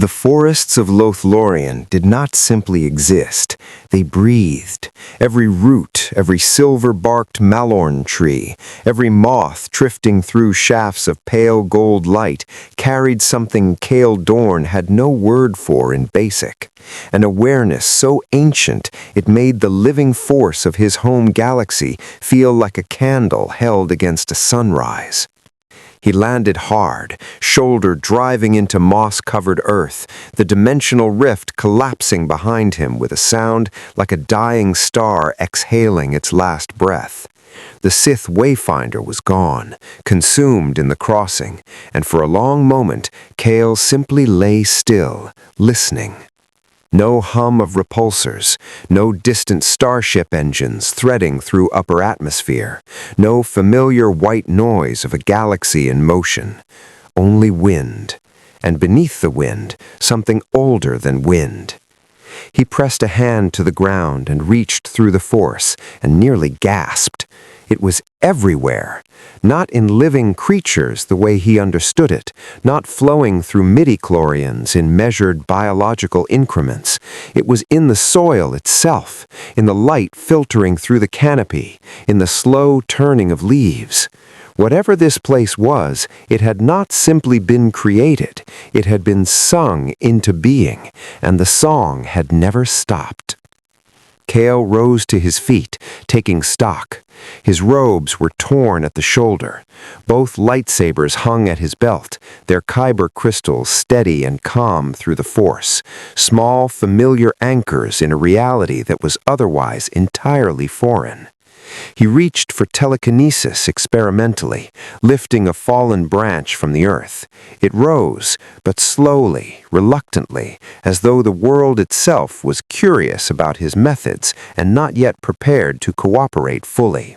The forests of Lothlórien did not simply exist, they breathed. Every root, every silver-barked malorn tree, every moth drifting through shafts of pale gold light carried something Cale Dorn had no word for in basic, an awareness so ancient it made the living force of his home galaxy feel like a candle held against a sunrise. He landed hard, shoulder driving into moss-covered earth, the dimensional rift collapsing behind him with a sound like a dying star exhaling its last breath. The Sith Wayfinder was gone, consumed in the crossing, and for a long moment, Cale simply lay still, listening. No hum of repulsors, no distant starship engines threading through upper atmosphere, no familiar white noise of a galaxy in motion. Only wind, and beneath the wind, something older than wind. He pressed a hand to the ground and reached through the force, and nearly gasped. It was everywhere, not in living creatures the way he understood it, not flowing through midi-chlorians in measured biological increments. It was in the soil itself, in the light filtering through the canopy, in the slow turning of leaves. Whatever this place was, it had not simply been created, it had been sung into being, and the song had never stopped. Cale rose to his feet, taking stock. His robes were torn at the shoulder. Both lightsabers hung at his belt, their kyber crystals steady and calm through the force, small, familiar anchors in a reality that was otherwise entirely foreign. He reached for telekinesis experimentally, lifting a fallen branch from the earth. It rose, but slowly, reluctantly, as though the world itself was curious about his methods and not yet prepared to cooperate fully.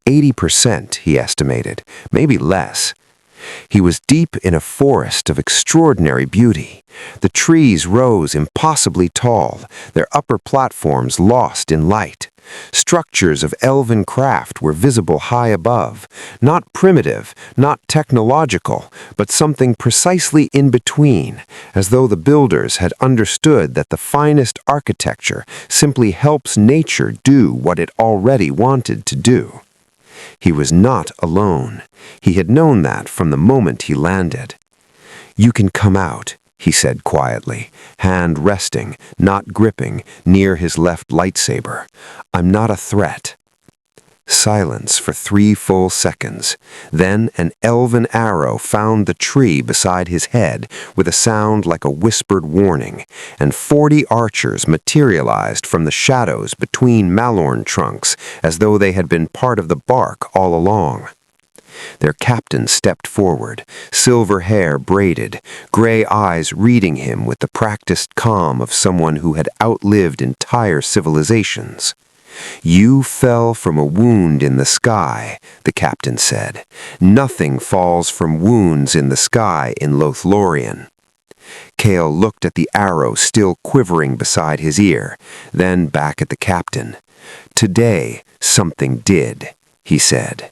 80%, he estimated, maybe less. He was deep in a forest of extraordinary beauty. The trees rose impossibly tall, their upper platforms lost in light. Structures of elven craft were visible high above, not primitive, not technological, but something precisely in between, as though the builders had understood that the finest architecture simply helps nature do what it already wanted to do. He was not alone. He had known that from the moment he landed. "You can come out," he said quietly, hand resting, not gripping, near his left lightsaber. "I'm not a threat." Silence for 3 full seconds. Then an elven arrow found the tree beside his head with a sound like a whispered warning, and 40 archers materialized from the shadows between malorn trunks as though they had been part of the bark all along. Their captain stepped forward, silver hair braided, gray eyes reading him with the practiced calm of someone who had outlived entire civilizations. "You fell from a wound in the sky," the captain said. "Nothing falls from wounds in the sky in Lothlórien." Cale looked at the arrow still quivering beside his ear, then back at the captain. "Today, something did," he said.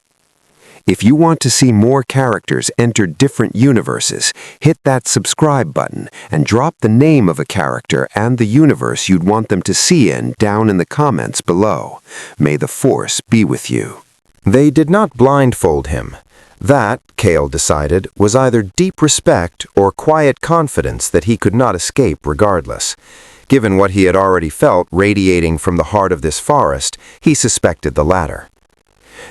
If you want to see more characters enter different universes, hit that subscribe button and drop the name of a character and the universe you'd want them to see in down in the comments below. May the Force be with you. They did not blindfold him. That, Cale decided, was either deep respect or quiet confidence that he could not escape regardless. Given what he had already felt radiating from the heart of this forest, he suspected the latter.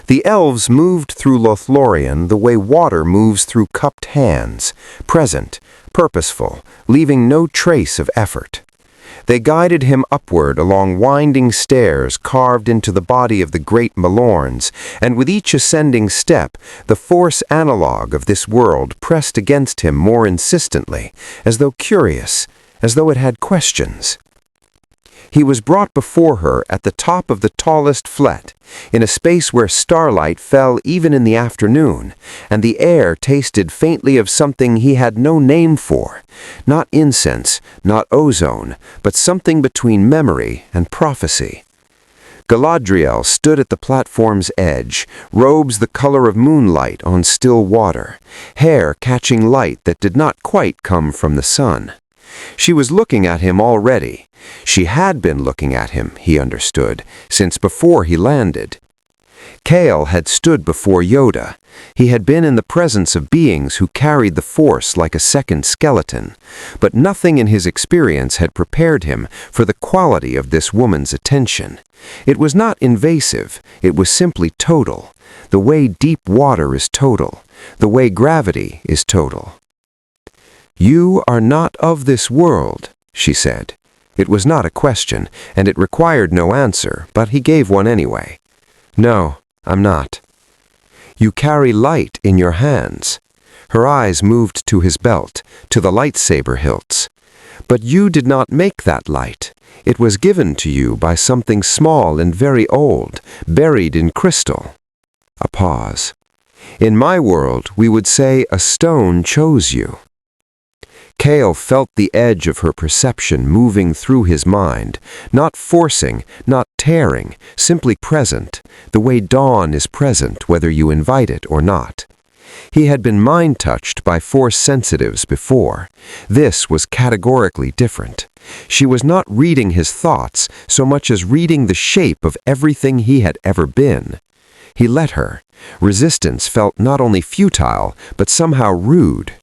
The elves moved through Lothlórien the way water moves through cupped hands, present, purposeful, leaving no trace of effort. They guided him upward along winding stairs carved into the body of the great Malorns, and with each ascending step, the force analog of this world pressed against him more insistently, as though curious, as though it had questions. He was brought before her at the top of the tallest flet, in a space where starlight fell even in the afternoon, and the air tasted faintly of something he had no name for, not incense, not ozone, but something between memory and prophecy. Galadriel stood at the platform's edge, robes the color of moonlight on still water, hair catching light that did not quite come from the sun. She was looking at him already. She had been looking at him, he understood, since before he landed. Kale had stood before Yoda. He had been in the presence of beings who carried the Force like a second skeleton, but nothing in his experience had prepared him for the quality of this woman's attention. It was not invasive, it was simply total, the way deep water is total, the way gravity is total. "You are not of this world," she said. It was not a question, and it required no answer, but he gave one anyway. "No, I'm not." "You carry light in your hands." Her eyes moved to his belt, to the lightsaber hilts. "But you did not make that light. It was given to you by something small and very old, buried in crystal." A pause. "In my world, we would say a stone chose you." Kale felt the edge of her perception moving through his mind, not forcing, not tearing, simply present, the way dawn is present whether you invite it or not. He had been mind-touched by Force sensitives before. This was categorically different. She was not reading his thoughts so much as reading the shape of everything he had ever been. He let her. Resistance felt not only futile, but somehow rude.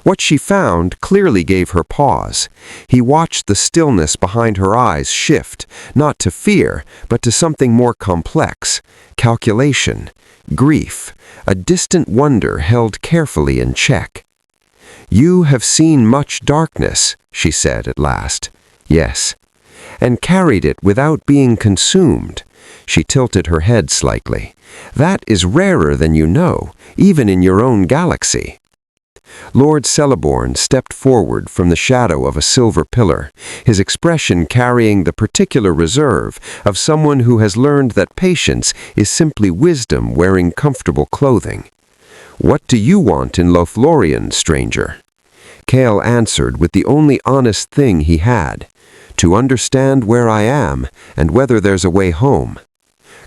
What she found clearly gave her pause. He watched the stillness behind her eyes shift, not to fear, but to something more complex, calculation, grief, a distant wonder held carefully in check. "You have seen much darkness," she said at last. "Yes." "And carried it without being consumed." She tilted her head slightly. "That is rarer than you know, even in your own galaxy." Lord Celeborn stepped forward from the shadow of a silver pillar, his expression carrying the particular reserve of someone who has learned that patience is simply wisdom wearing comfortable clothing. "What do you want in Lothlórien, stranger?" Kale answered with the only honest thing he had. "To understand where I am and whether there's a way home."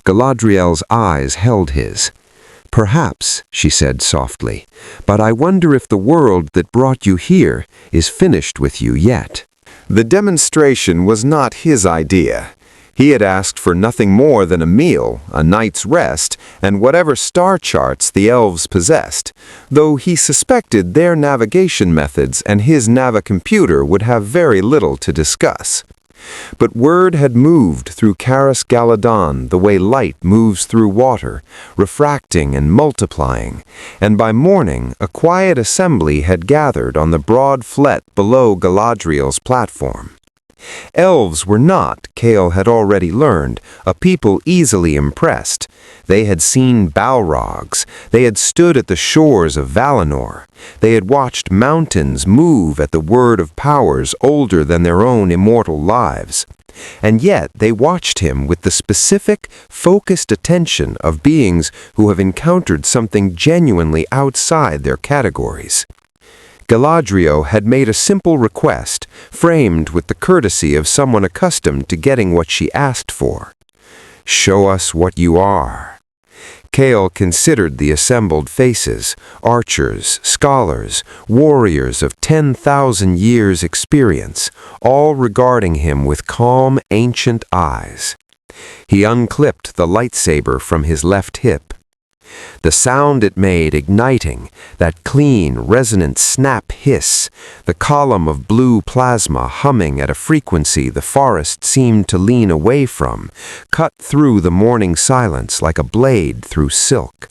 Galadriel's eyes held his. "Perhaps," she said softly, "but I wonder if the world that brought you here is finished with you yet." The demonstration was not his idea. He had asked for nothing more than a meal, a night's rest, and whatever star charts the elves possessed, though he suspected their navigation methods and his navicomputer would have very little to discuss. But word had moved through Caras Galadon the way light moves through water, refracting and multiplying, and by morning a quiet assembly had gathered on the broad flet below Galadriel's platform. Elves were not, Kale had already learned, a people easily impressed. They had seen Balrogs, they had stood at the shores of Valinor, they had watched mountains move at the word of powers older than their own immortal lives. And yet they watched him with the specific, focused attention of beings who have encountered something genuinely outside their categories. Galadriel had made a simple request, framed with the courtesy of someone accustomed to getting what she asked for. "Show us what you are." Kale considered the assembled faces, archers, scholars, warriors of 10,000 years' experience, all regarding him with calm, ancient eyes. He unclipped the lightsaber from his left hip. The sound it made igniting, that clean, resonant snap hiss, the column of blue plasma humming at a frequency the forest seemed to lean away from, cut through the morning silence like a blade through silk.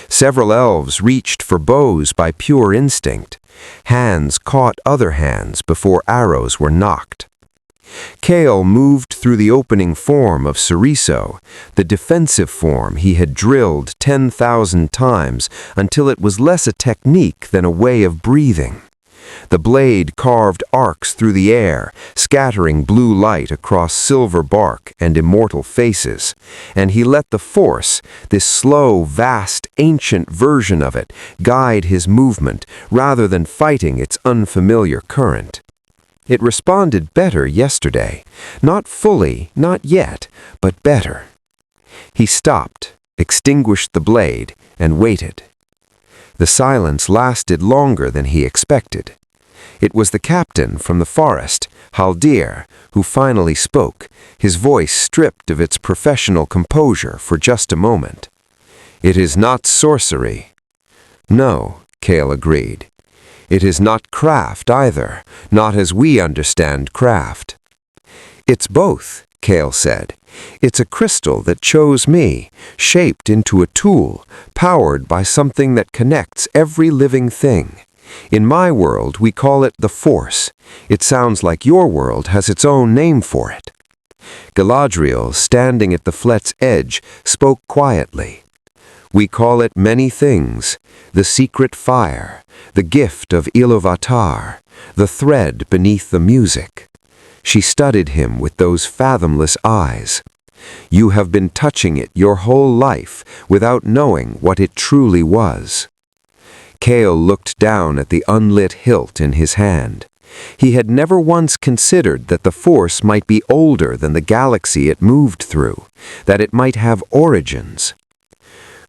Several elves reached for bows by pure instinct. Hands caught other hands before arrows were nocked. Kale moved through the opening form of Ceriso, the defensive form he had drilled 10,000 times until it was less a technique than a way of breathing. The blade carved arcs through the air, scattering blue light across silver bark and immortal faces, and he let the Force, this slow, vast, ancient version of it, guide his movement rather than fighting its unfamiliar current. It responded better yesterday. Not fully, not yet, but better. He stopped, extinguished the blade, and waited. The silence lasted longer than he expected. It was the captain from the forest, Haldir, who finally spoke, his voice stripped of its professional composure for just a moment. "It is not sorcery." "No," Cale agreed. "It is not craft either, not as we understand craft." "It's both," Cale said. "It's a crystal that chose me, shaped into a tool, powered by something that connects every living thing. In my world, we call it the Force. It sounds like your world has its own name for it." Galadriel, standing at the flet's edge, spoke quietly. "We call it many things: the secret fire, the gift of Iluvatar, the thread beneath the music." She studied him with those fathomless eyes. "You have been touching it your whole life without knowing what it truly was." Cale looked down at the unlit hilt in his hand. He had never once considered that the Force might be older than the galaxy it moved through, that it might have origins.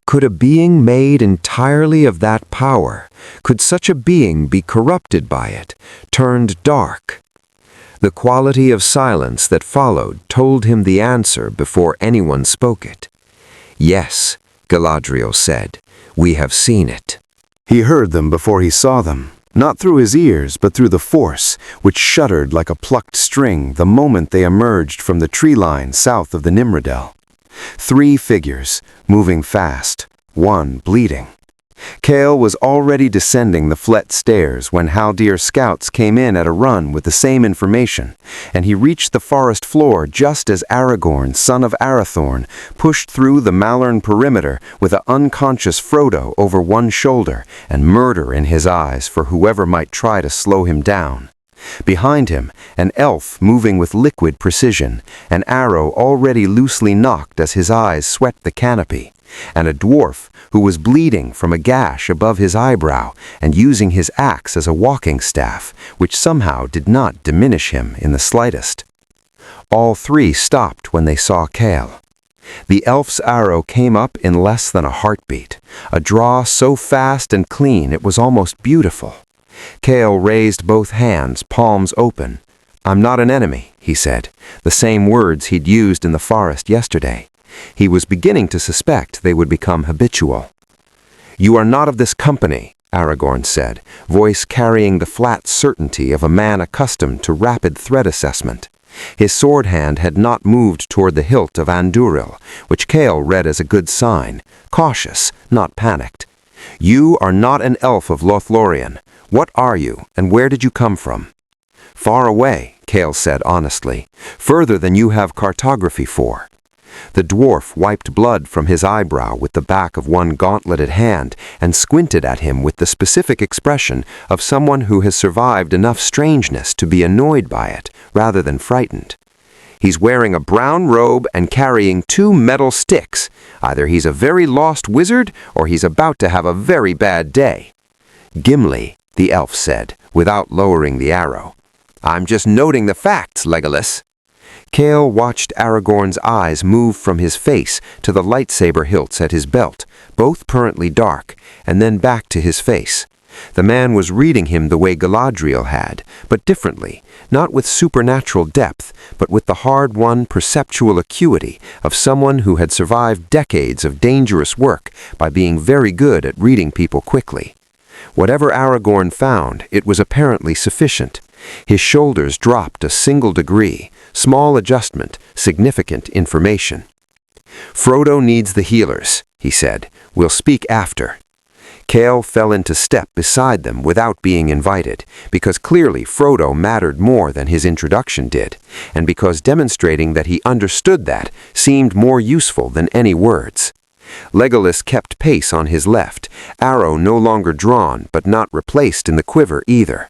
Could a being made entirely of that power, could such a being be corrupted by it, turned dark? The quality of silence that followed told him the answer before anyone spoke it. "Yes," Galadriel said, "we have seen it." He heard them before he saw them, not through his ears but through the Force, which shuddered like a plucked string the moment they emerged from the tree line south of the Nimrodel. 3 figures, moving fast, one bleeding. Cale was already descending the flet stairs when Haldir's scouts came in at a run with the same information, and he reached the forest floor just as Aragorn, son of Arathorn, pushed through the Malern perimeter with an unconscious Frodo over one shoulder and murder in his eyes for whoever might try to slow him down. Behind him, an elf moving with liquid precision, an arrow already loosely nocked as his eyes swept the canopy, and a dwarf who was bleeding from a gash above his eyebrow and using his axe as a walking staff, which somehow did not diminish him in the slightest. All 3 stopped when they saw Cale. The elf's arrow came up in less than a heartbeat, a draw so fast and clean it was almost beautiful. Cale raised both hands, palms open. "I'm not an enemy," he said, the same words he'd used in the forest yesterday. He was beginning to suspect they would become habitual. "You are not of this company," Aragorn said, voice carrying the flat certainty of a man accustomed to rapid threat assessment. His sword hand had not moved toward the hilt of Andúril, which Cale read as a good sign, cautious, not panicked. "You are not an elf of Lothlórien. What are you, and where did you come from?" "Far away," Cale said honestly, "further than you have cartography for." The dwarf wiped blood from his eyebrow with the back of one gauntleted hand and squinted at him with the specific expression of someone who has survived enough strangeness to be annoyed by it, rather than frightened. "He's wearing a brown robe and carrying 2 metal sticks. Either he's a very lost wizard, or he's about to have a very bad day." "Gimli," the elf said, without lowering the arrow. "I'm just noting the facts, Legolas." Cale watched Aragorn's eyes move from his face to the lightsaber hilts at his belt, both currently dark, and then back to his face. The man was reading him the way Galadriel had, but differently, not with supernatural depth, but with the hard-won perceptual acuity of someone who had survived decades of dangerous work by being very good at reading people quickly. Whatever Aragorn found, it was apparently sufficient. His shoulders dropped a single degree, small adjustment, significant information. "Frodo needs the healers," he said. "We'll speak after." Cale fell into step beside them without being invited, because clearly Frodo mattered more than his introduction did, and because demonstrating that he understood that seemed more useful than any words. Legolas kept pace on his left, arrow no longer drawn but not replaced in the quiver either.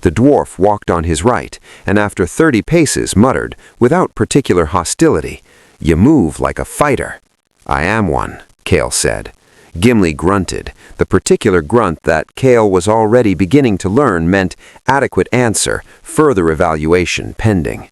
The dwarf walked on his right, and after 30 paces muttered, without particular hostility, "You move like a fighter." "I am one," Cale said. Gimli grunted, the particular grunt that Cale was already beginning to learn meant adequate answer, further evaluation pending.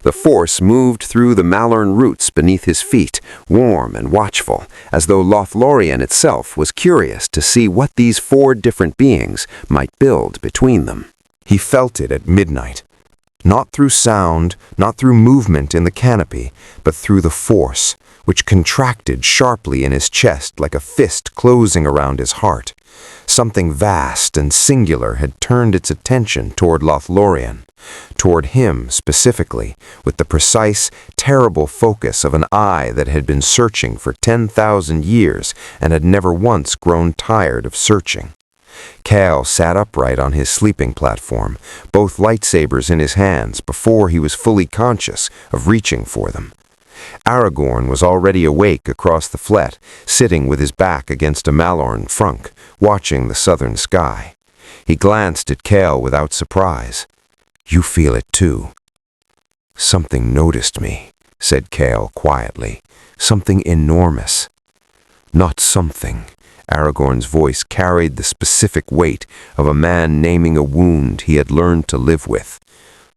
The Force moved through the Malern roots beneath his feet, warm and watchful, as though Lothlórien itself was curious to see what these 4 different beings might build between them. He felt it at midnight. Not through sound, not through movement in the canopy, but through the force, which contracted sharply in his chest like a fist closing around his heart. Something vast and singular had turned its attention toward Lothlórien, toward him specifically, with the precise, terrible focus of an eye that had been searching for 10,000 years and had never once grown tired of searching. Cal sat upright on his sleeping platform, both lightsabers in his hands, before he was fully conscious of reaching for them. Aragorn was already awake across the flet, sitting with his back against a Malorn frunk, watching the southern sky. He glanced at Cal without surprise. "You feel it too." "Something noticed me," said Cal quietly. "Something enormous." "Not something." Aragorn's voice carried the specific weight of a man naming a wound he had learned to live with.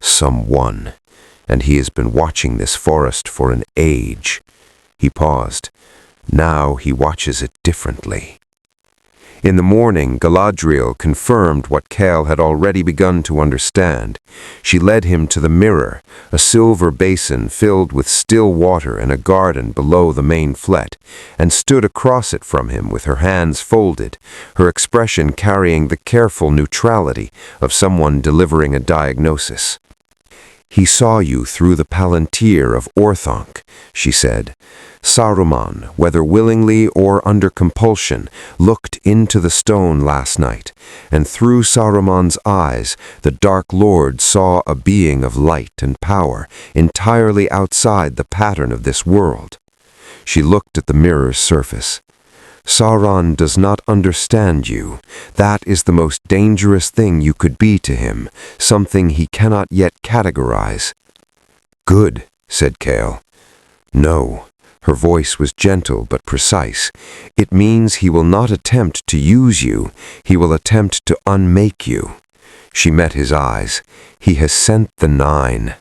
"Someone. And he has been watching this forest for an age." He paused. "Now he watches it differently." In the morning, Galadriel confirmed what Cal had already begun to understand. She led him to the mirror, a silver basin filled with still water in a garden below the main flet, and stood across it from him with her hands folded, her expression carrying the careful neutrality of someone delivering a diagnosis. "He saw you through the palantir of Orthanc," she said. "Saruman, whether willingly or under compulsion, looked into the stone last night, and through Saruman's eyes the Dark Lord saw a being of light and power, entirely outside the pattern of this world." She looked at the mirror's surface. "Sauron does not understand you. That is the most dangerous thing you could be to him, something he cannot yet categorize." "Good," said Cale. "No." Her voice was gentle but precise. "It means he will not attempt to use you. He will attempt to unmake you." She met his eyes. "He has sent the Nine."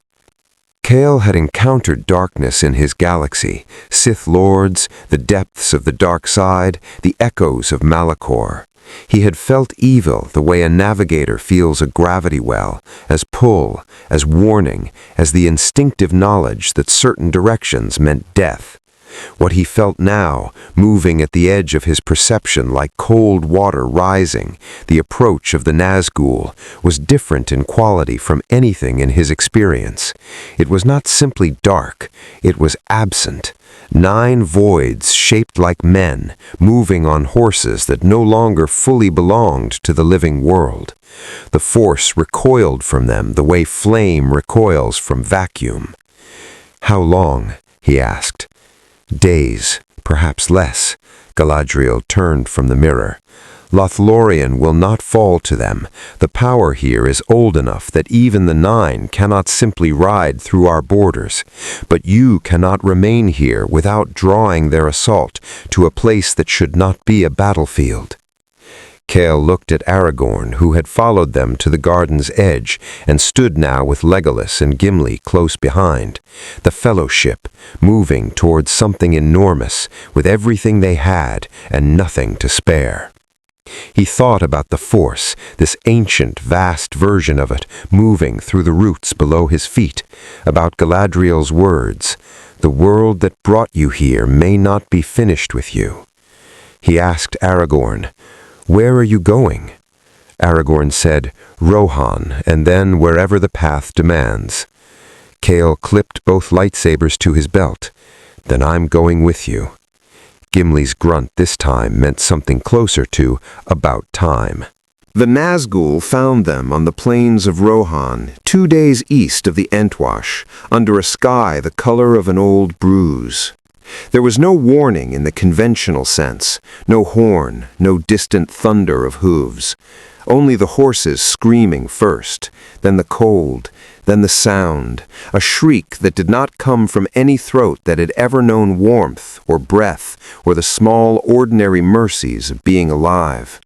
Cale had encountered darkness in his galaxy, Sith Lords, the depths of the dark side, the echoes of Malachor. He had felt evil the way a navigator feels a gravity well, as pull, as warning, as the instinctive knowledge that certain directions meant death. What he felt now, moving at the edge of his perception like cold water rising, the approach of the Nazgûl, was different in quality from anything in his experience. It was not simply dark, it was absent. 9 voids shaped like men, moving on horses that no longer fully belonged to the living world. The force recoiled from them the way flame recoils from vacuum. "How long?" he asked. "Days, perhaps less." Galadriel turned from the mirror. "Lothlórien will not fall to them. The power here is old enough that even the Nine cannot simply ride through our borders. But you cannot remain here without drawing their assault to a place that should not be a battlefield." Cale looked at Aragorn, who had followed them to the garden's edge and stood now with Legolas and Gimli close behind. The Fellowship, moving towards something enormous, with everything they had and nothing to spare. He thought about the Force, this ancient, vast version of it, moving through the roots below his feet, about Galadriel's words, "The world that brought you here may not be finished with you." He asked Aragorn, "Where are you going?" Aragorn said, "Rohan, and then wherever the path demands." Cale clipped both lightsabers to his belt. "Then I'm going with you." Gimli's grunt this time meant something closer to "about time." The Nazgûl found them on the plains of Rohan, 2 days east of the Entwash, under a sky the color of an old bruise. There was no warning in the conventional sense, no horn, no distant thunder of hooves. Only the horses screaming first, then the cold, then the sound, a shriek that did not come from any throat that had ever known warmth or breath or the small ordinary mercies of being alive.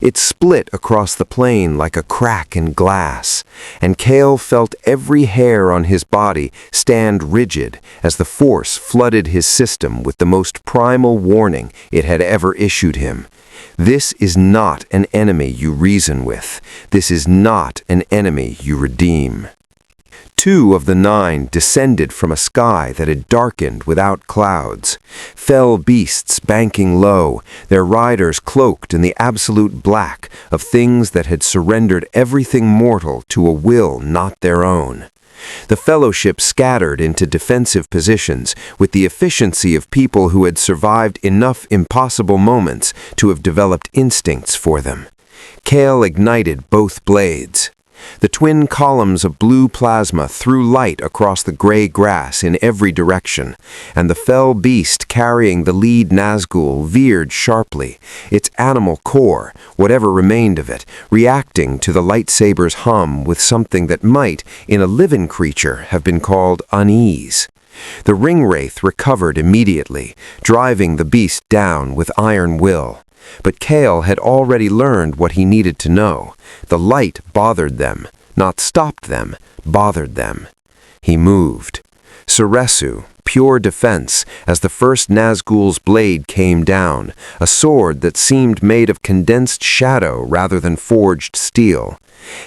It split across the plain like a crack in glass, and Cale felt every hair on his body stand rigid as the force flooded his system with the most primal warning it had ever issued him. This is not an enemy you reason with. This is not an enemy you redeem. 2 of the 9 descended from a sky that had darkened without clouds, fell beasts banking low, their riders cloaked in the absolute black of things that had surrendered everything mortal to a will not their own. The fellowship scattered into defensive positions with the efficiency of people who had survived enough impossible moments to have developed instincts for them. Cale ignited both blades. The twin columns of blue plasma threw light across the gray grass in every direction, and the fell beast carrying the lead Nazgûl veered sharply, its animal core, whatever remained of it, reacting to the lightsaber's hum with something that might, in a living creature, have been called unease. The ringwraith recovered immediately, driving the beast down with iron will. But Cale had already learned what he needed to know. The light bothered them, not stopped them, bothered them. He moved. Suresu, pure defense, as the first Nazgûl's blade came down, a sword that seemed made of condensed shadow rather than forged steel.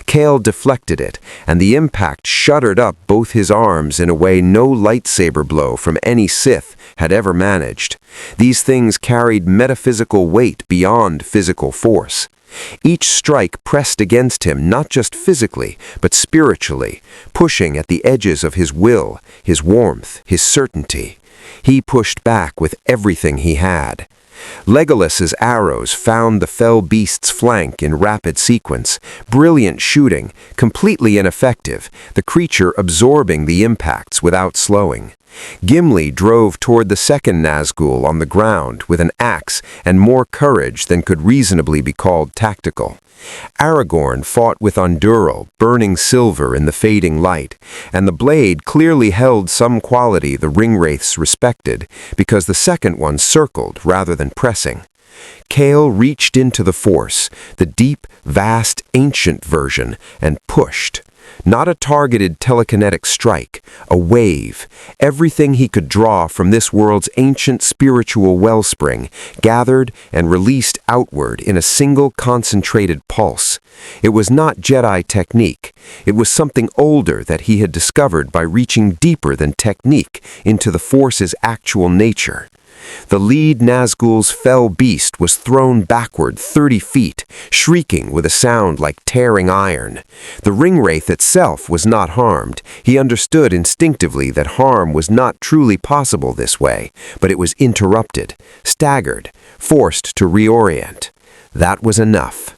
Cale deflected it, and the impact shuddered up both his arms in a way no lightsaber blow from any Sith had ever managed. These things carried metaphysical weight beyond physical force. Each strike pressed against him not just physically, but spiritually, pushing at the edges of his will, his warmth, his certainty. He pushed back with everything he had. Legolas's arrows found the fell beast's flank in rapid sequence, brilliant shooting, completely ineffective, the creature absorbing the impacts without slowing. Gimli drove toward the second Nazgûl on the ground with an axe and more courage than could reasonably be called tactical. Aragorn fought with Andúril, burning silver in the fading light, and the blade clearly held some quality the ringwraiths respected, because the second one circled rather than pressing. Cale reached into the Force, the deep, vast, ancient version, and pushed. Not a targeted telekinetic strike, a wave, everything he could draw from this world's ancient spiritual wellspring, gathered and released outward in a single concentrated pulse. It was not Jedi technique. It was something older that he had discovered by reaching deeper than technique into the Force's actual nature. The lead Nazgûl's fell beast was thrown backward 30 feet, shrieking with a sound like tearing iron. The ringwraith itself was not harmed. He understood instinctively that harm was not truly possible this way, but it was interrupted, staggered, forced to reorient. That was enough.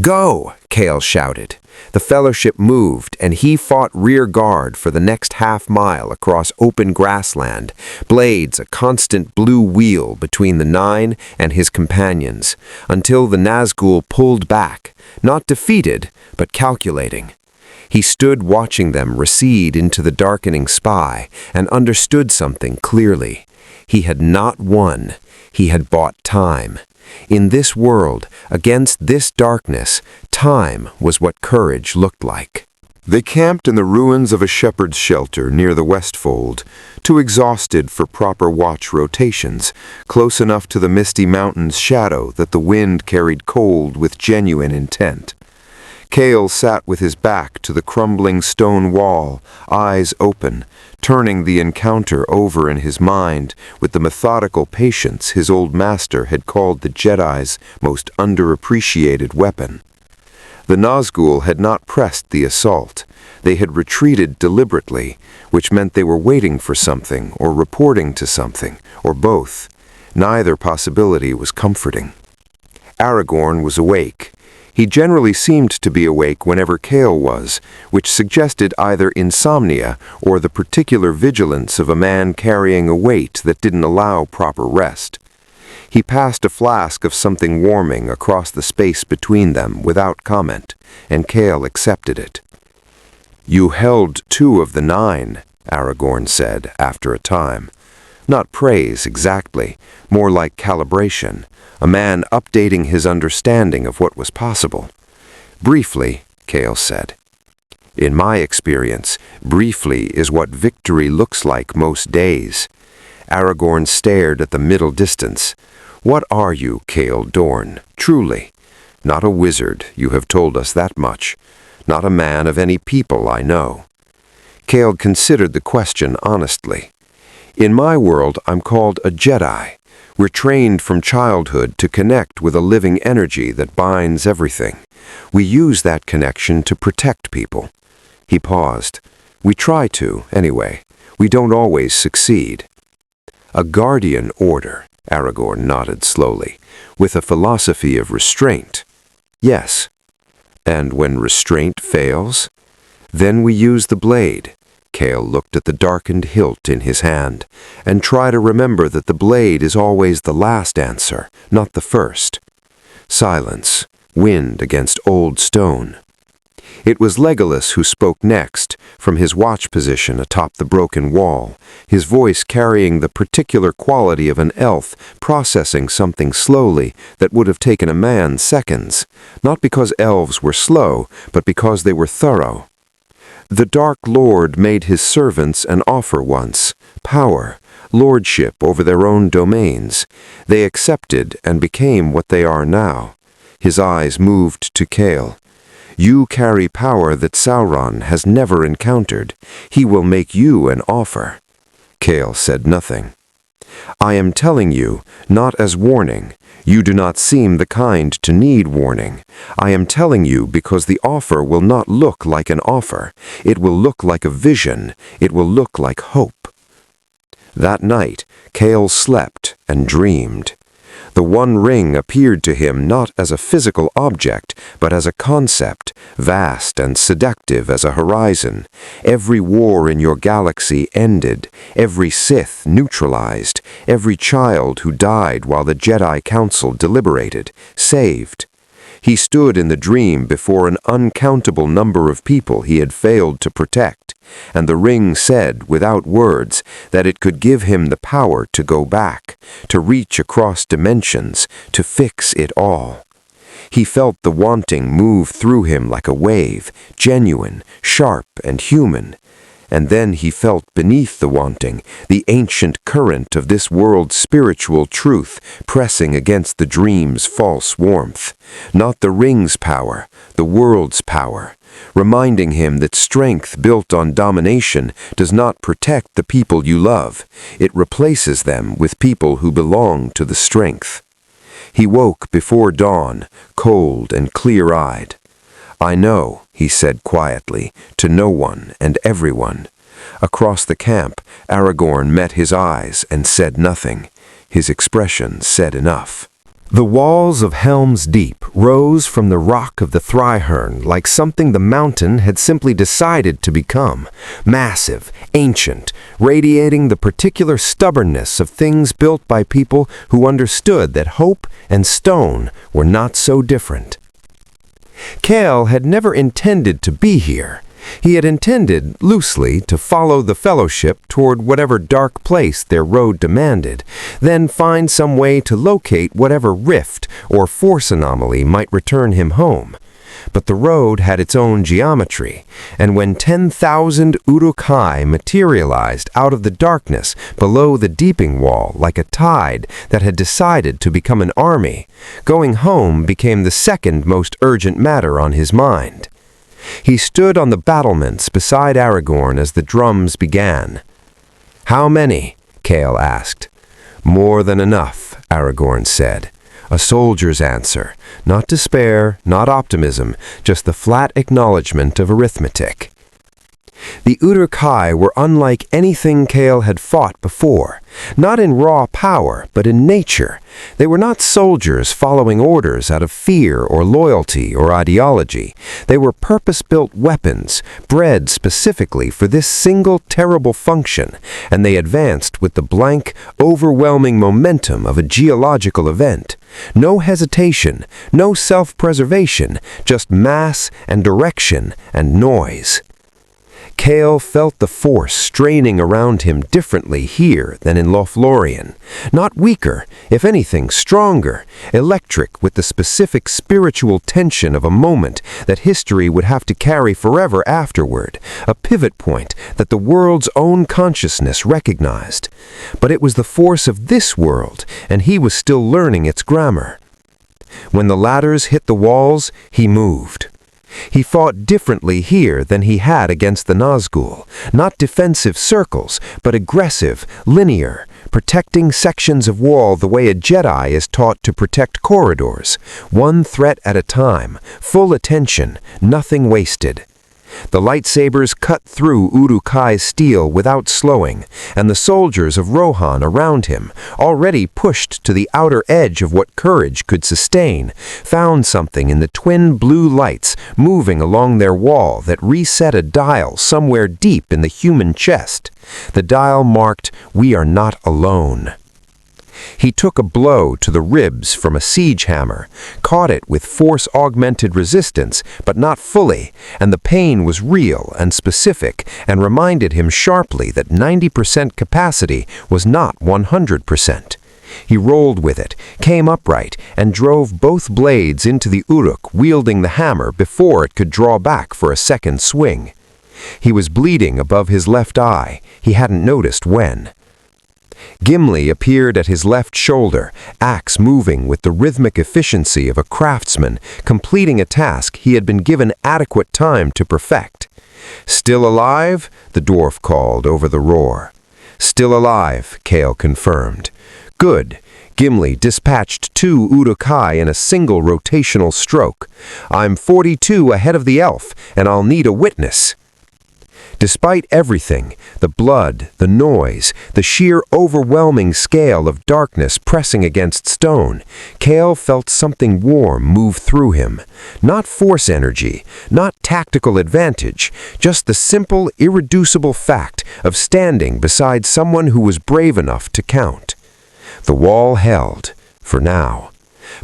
"Go!" Cale shouted. The fellowship moved, and he fought rear guard for the next half-mile across open grassland, blades a constant blue wheel between the 9 and his companions, until the Nazgûl pulled back, not defeated, but calculating. He stood watching them recede into the darkening spy, and understood something clearly. He had not won. He had bought time. In this world, against this darkness, time was what courage looked like. They camped in the ruins of a shepherd's shelter near the Westfold, too exhausted for proper watch rotations, close enough to the misty mountain's shadow that the wind carried cold with genuine intent. Cale sat with his back to the crumbling stone wall, eyes open, turning the encounter over in his mind with the methodical patience his old master had called the Jedi's most underappreciated weapon. The Nazgûl had not pressed the assault. They had retreated deliberately, which meant they were waiting for something or reporting to something, or both. Neither possibility was comforting. Aragorn was awake. He generally seemed to be awake whenever Cale was, which suggested either insomnia or the particular vigilance of a man carrying a weight that didn't allow proper rest. He passed a flask of something warming across the space between them without comment, and Cale accepted it. "You held 2 of the 9, Aragorn said after a time. Not praise exactly, more like calibration, a man updating his understanding of what was possible. Briefly, Cale said. In my experience, briefly is what victory looks like most days. Aragorn stared at the middle distance. What are you, Cale Dorn, truly? Not a wizard, you have told us that much. Not a man of any people I know. Cale considered the question honestly. In my world, I'm called a Jedi. We're trained from childhood to connect with a living energy that binds everything. We use that connection to protect people. He paused. We try to, anyway. We don't always succeed. A guardian order, Aragorn nodded slowly, with a philosophy of restraint. Yes. And when restraint fails? Then we use the blade. Cale looked at the darkened hilt in his hand, and try to remember that the blade is always the last answer, not the first. Silence, wind against old stone. It was Legolas who spoke next, from his watch position atop the broken wall, his voice carrying the particular quality of an elf processing something slowly that would have taken a man seconds, not because elves were slow, but because they were thorough. The Dark Lord made his servants an offer once, power, lordship over their own domains. They accepted and became what they are now. His eyes moved to Cale. You carry power that Sauron has never encountered. He will make you an offer. Cale said nothing. I am telling you, not as warning. You do not seem the kind to need warning. I am telling you because the offer will not look like an offer. It will look like a vision. It will look like hope. That night, Cale slept and dreamed. The One Ring appeared to him not as a physical object, but as a concept, vast and seductive as a horizon. Every war in your galaxy ended, every Sith neutralized, every child who died while the Jedi Council deliberated, saved. He stood in the dream before an uncountable number of people he had failed to protect, and the ring said, without words, that it could give him the power to go back, to reach across dimensions, to fix it all. He felt the wanting move through him like a wave, genuine, sharp, and human. And then he felt beneath the wanting, the ancient current of this world's spiritual truth pressing against the dream's false warmth. Not the ring's power, the world's power, reminding him that strength built on domination does not protect the people you love. It replaces them with people who belong to the strength. He woke before dawn, cold and clear-eyed. I know, he said quietly, to no one and everyone. Across the camp, Aragorn met his eyes and said nothing. His expression said enough. The walls of Helm's Deep rose from the rock of the Thrihern like something the mountain had simply decided to become, massive, ancient, radiating the particular stubbornness of things built by people who understood that hope and stone were not so different. Cale had never intended to be here. He had intended, loosely, to follow the Fellowship toward whatever dark place their road demanded, then find some way to locate whatever rift or force anomaly might return him home. But the road had its own geometry, and when 10,000 Uruk-hai materialized out of the darkness below the deeping wall like a tide that had decided to become an army, going home became the second most urgent matter on his mind. He stood on the battlements beside Aragorn as the drums began. How many? Cale asked. More than enough, Aragorn said. A soldier's answer. Not despair, not optimism, just the flat acknowledgement of arithmetic. The Uruk-hai were unlike anything Cale had fought before, not in raw power, but in nature. They were not soldiers following orders out of fear or loyalty or ideology. They were purpose-built weapons, bred specifically for this single terrible function, and they advanced with the blank, overwhelming momentum of a geological event. No hesitation, no self-preservation, just mass and direction and noise. Cale felt the force straining around him differently here than in Lothlórien. Not weaker, if anything stronger, electric with the specific spiritual tension of a moment that history would have to carry forever afterward, a pivot point that the world's own consciousness recognized. But it was the force of this world, and he was still learning its grammar. When the ladders hit the walls, he moved. He fought differently here than he had against the Nazgûl, not defensive circles, but aggressive, linear, protecting sections of wall the way a Jedi is taught to protect corridors, one threat at a time, full attention, nothing wasted. The lightsabers cut through Uruk-hai's steel without slowing, and the soldiers of Rohan around him, already pushed to the outer edge of what courage could sustain, found something in the twin blue lights moving along their wall that reset a dial somewhere deep in the human chest. The dial marked, "We are not alone." He took a blow to the ribs from a siege hammer, caught it with force-augmented resistance, but not fully, and the pain was real and specific and reminded him sharply that 90% capacity was not 100%. He rolled with it, came upright, and drove both blades into the Uruk, wielding the hammer before it could draw back for a second swing. He was bleeding above his left eye. He hadn't noticed when. Gimli appeared at his left shoulder, axe moving with the rhythmic efficiency of a craftsman, completing a task he had been given adequate time to perfect. "Still alive?" the dwarf called over the roar. "Still alive," Cale confirmed. "Good." Gimli dispatched 2 Uruk-hai in a single rotational stroke. "I'm 42 ahead of the elf, and I'll need a witness." Despite everything, the blood, the noise, the sheer overwhelming scale of darkness pressing against stone, Cale felt something warm move through him. Not force energy, not tactical advantage, just the simple, irreducible fact of standing beside someone who was brave enough to count. The wall held, for now.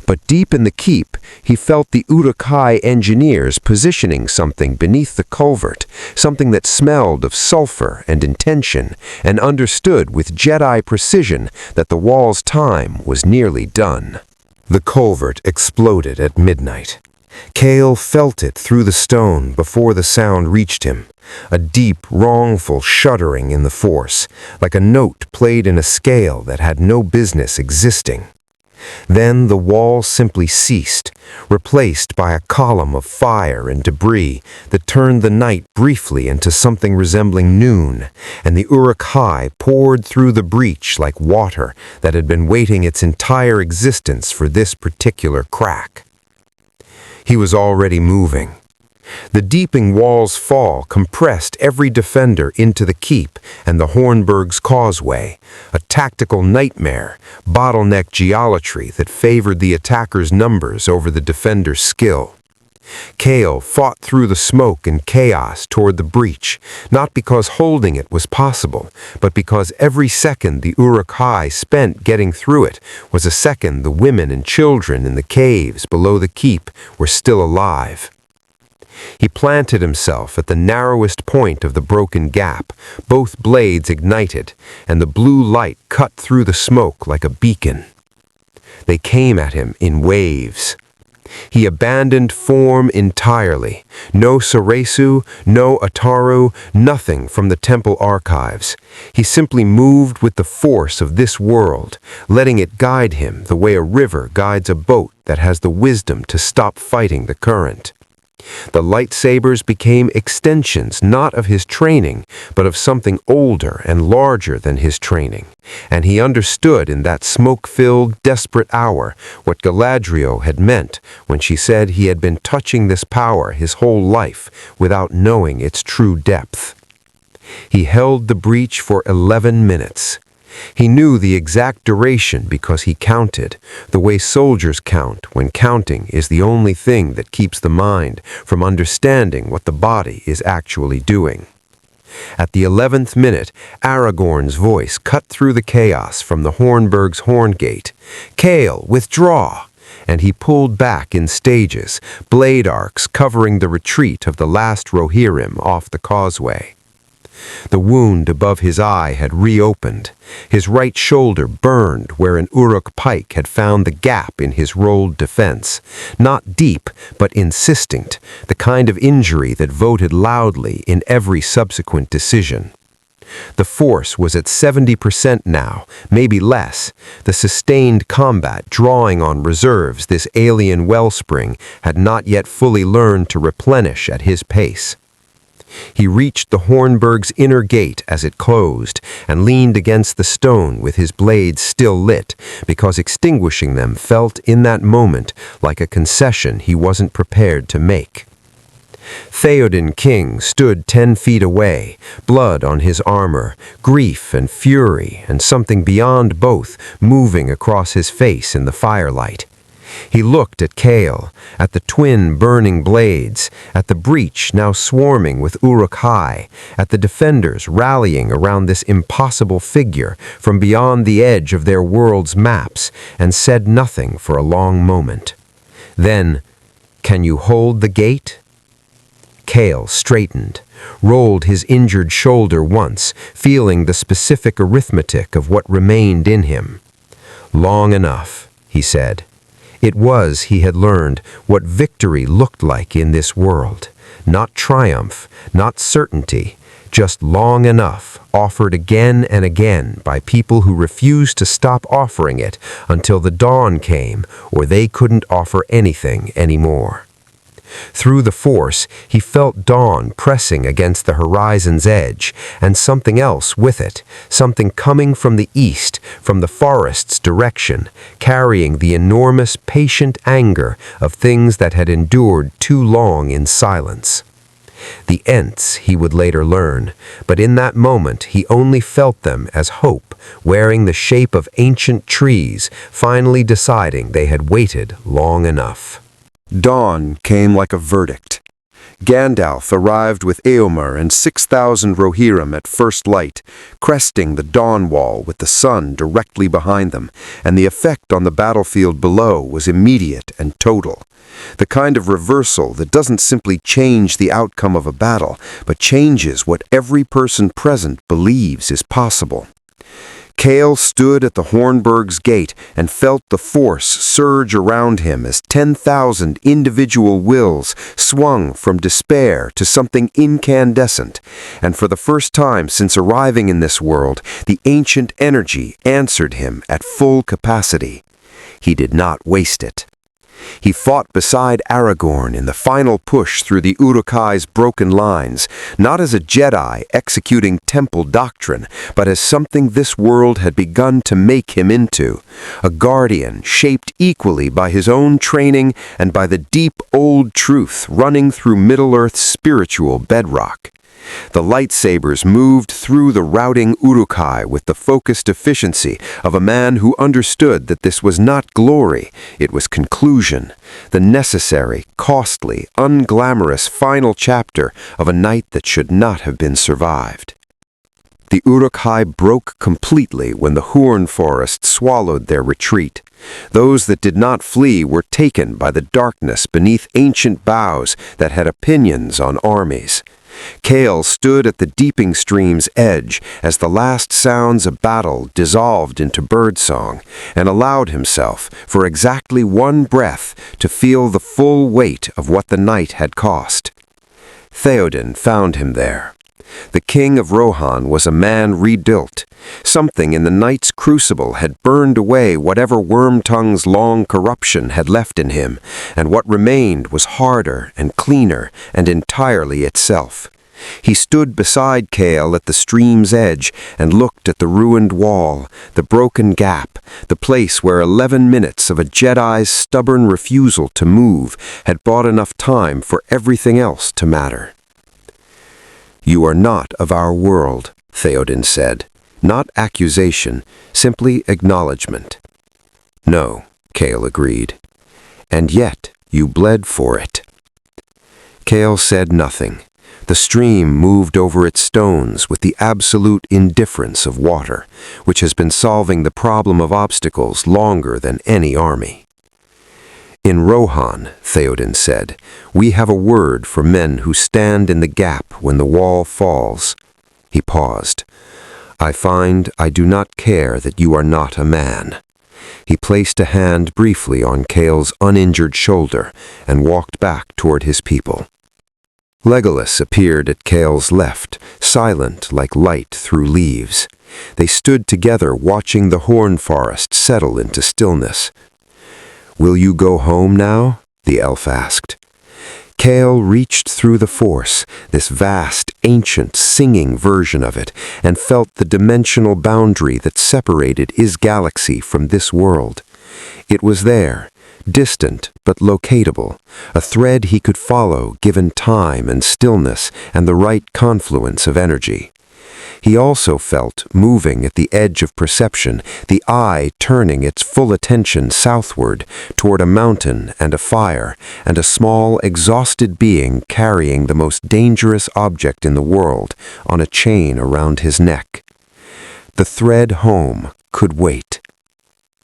But deep in the keep, he felt the Uruk-hai engineers positioning something beneath the culvert, something that smelled of sulfur and intention, and understood with Jedi precision that the wall's time was nearly done. The culvert exploded at midnight. Cale felt it through the stone before the sound reached him, a deep, wrongful shuddering in the force, like a note played in a scale that had no business existing. Then the wall simply ceased, replaced by a column of fire and debris that turned the night briefly into something resembling noon, and the Uruk-hai poured through the breach like water that had been waiting its entire existence for this particular crack. He was already moving. The deepening wall's fall compressed every defender into the keep and the Hornburg's causeway, a tactical nightmare, bottleneck geometry that favored the attacker's numbers over the defender's skill. Cale fought through the smoke and chaos toward the breach, not because holding it was possible, but because every second the Uruk-hai spent getting through it was a second the women and children in the caves below the keep were still alive. He planted himself at the narrowest point of the broken gap, both blades ignited, and the blue light cut through the smoke like a beacon. They came at him in waves. He abandoned form entirely. No Soresu, no Ataru, nothing from the temple archives. He simply moved with the force of this world, letting it guide him the way a river guides a boat that has the wisdom to stop fighting the current. The lightsabers became extensions not of his training, but of something older and larger than his training, and he understood in that smoke-filled, desperate hour what Galadriel had meant when she said he had been touching this power his whole life without knowing its true depth. He held the breach for 11 minutes. He knew the exact duration because he counted, the way soldiers count when counting is the only thing that keeps the mind from understanding what the body is actually doing. At the 11th minute, Aragorn's voice cut through the chaos from the Hornburg's horn gate. "Cale, withdraw!" And he pulled back in stages, blade arcs covering the retreat of the last Rohirrim off the causeway. The wound above his eye had reopened. His right shoulder burned where an Uruk pike had found the gap in his rolled defense. Not deep, but insistent, the kind of injury that voted loudly in every subsequent decision. The force was at 70% now, maybe less. The sustained combat drawing on reserves this alien wellspring had not yet fully learned to replenish at his pace. He reached the Hornburg's inner gate as it closed and leaned against the stone with his blades still lit, because extinguishing them felt in that moment like a concession he wasn't prepared to make. Theoden King stood 10 feet away, blood on his armor, grief and fury and something beyond both moving across his face in the firelight. He looked at Chaol, at the twin burning blades, at the breach now swarming with Uruk-hai, at the defenders rallying around this impossible figure from beyond the edge of their world's maps, and said nothing for a long moment. Then, "Can you hold the gate?" Chaol straightened, rolled his injured shoulder once, feeling the specific arithmetic of what remained in him. "Long enough," he said. It was, he had learned, what victory looked like in this world. Not triumph, not certainty, just long enough, offered again and again by people who refused to stop offering it until the dawn came or they couldn't offer anything anymore. Through the force, he felt dawn pressing against the horizon's edge, and something else with it, something coming from the east, from the forest's direction, carrying the enormous, patient anger of things that had endured too long in silence. The Ents, he would later learn, but in that moment he only felt them as hope, wearing the shape of ancient trees, finally deciding they had waited long enough. Dawn came like a verdict. Gandalf arrived with Éomer and 6,000 Rohirrim at first light, cresting the dawn wall with the sun directly behind them, and the effect on the battlefield below was immediate and total. The kind of reversal that doesn't simply change the outcome of a battle, but changes what every person present believes is possible. Chaol stood at the Hornburg's gate and felt the force surge around him as 10,000 individual wills swung from despair to something incandescent, and for the first time since arriving in this world, the ancient energy answered him at full capacity. He did not waste it. He fought beside Aragorn in the final push through the Uruk-hai's broken lines, not as a Jedi executing temple doctrine, but as something this world had begun to make him into, a guardian shaped equally by his own training and by the deep old truth running through Middle-earth's spiritual bedrock. The lightsabers moved through the routing Uruk-hai with the focused efficiency of a man who understood that this was not glory, it was conclusion, the necessary, costly, unglamorous final chapter of a night that should not have been survived. The Uruk-hai broke completely when the Huorn forest swallowed their retreat. Those that did not flee were taken by the darkness beneath ancient boughs that had opinions on armies. Chaol stood at the deeping stream's edge as the last sounds of battle dissolved into birdsong, and allowed himself, for exactly one breath, to feel the full weight of what the night had cost. Theoden found him there. The king of Rohan was a man rebuilt. Something in the night's crucible had burned away whatever Wormtongue's long corruption had left in him, and what remained was harder and cleaner and entirely itself. He stood beside Chaol at the stream's edge and looked at the ruined wall, the broken gap, the place where 11 minutes of a Jedi's stubborn refusal to move had bought enough time for everything else to matter. "You are not of our world," Theoden said. Not accusation, simply acknowledgement. "No," Chaol agreed. "And yet you bled for it." Chaol said nothing. The stream moved over its stones with the absolute indifference of water, which has been solving the problem of obstacles longer than any army. "In Rohan," Theoden said, "we have a word for men who stand in the gap when the wall falls." He paused. "I find I do not care that you are not a man." He placed a hand briefly on Cale's uninjured shoulder and walked back toward his people. Legolas appeared at Cale's left, silent like light through leaves. They stood together watching the horn forest settle into stillness. "Will you go home now?" the elf asked. Cale reached through the Force, this vast, ancient, singing version of it, and felt the dimensional boundary that separated his galaxy from this world. It was there, distant but locatable, a thread he could follow given time and stillness and the right confluence of energy. He also felt, moving at the edge of perception, the eye turning its full attention southward toward a mountain and a fire, and a small, exhausted being carrying the most dangerous object in the world on a chain around his neck. The thread home could wait.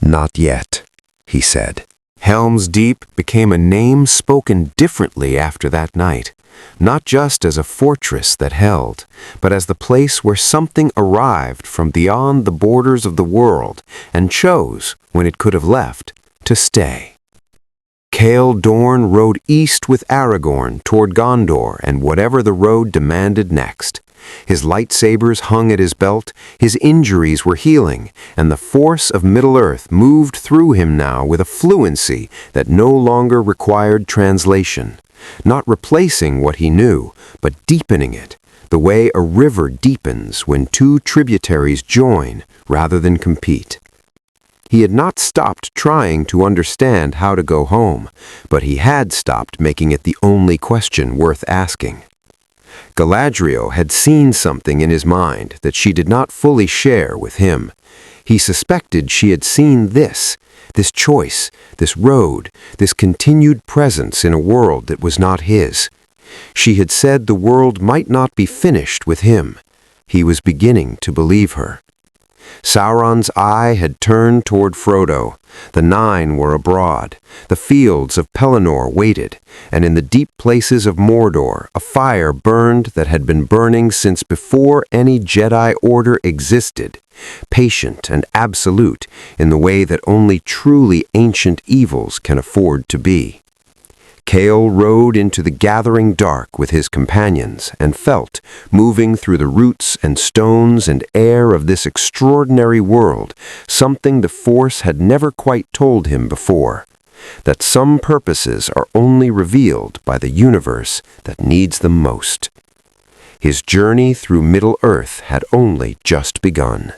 "Not yet," he said. Helm's Deep became a name spoken differently after that night, not just as a fortress that held, but as the place where something arrived from beyond the borders of the world and chose, when it could have left, to stay. Cale Dorn rode east with Aragorn toward Gondor and whatever the road demanded next. His lightsabers hung at his belt, his injuries were healing, and the force of Middle-earth moved through him now with a fluency that no longer required translation, not replacing what he knew, but deepening it, the way a river deepens when two tributaries join rather than compete. He had not stopped trying to understand how to go home, but he had stopped making it the only question worth asking. Galadriel had seen something in his mind that she did not fully share with him. He suspected she had seen this choice, this road, this continued presence in a world that was not his. She had said the world might not be finished with him. He was beginning to believe her. Sauron's eye had turned toward Frodo. The Nine were abroad. The fields of Pelennor waited, and in the deep places of Mordor a fire burned that had been burning since before any Jedi order existed, patient and absolute in the way that only truly ancient evils can afford to be. Cale rode into the gathering dark with his companions and felt, moving through the roots and stones and air of this extraordinary world, something the Force had never quite told him before, that some purposes are only revealed by the universe that needs them most. His journey through Middle-earth had only just begun.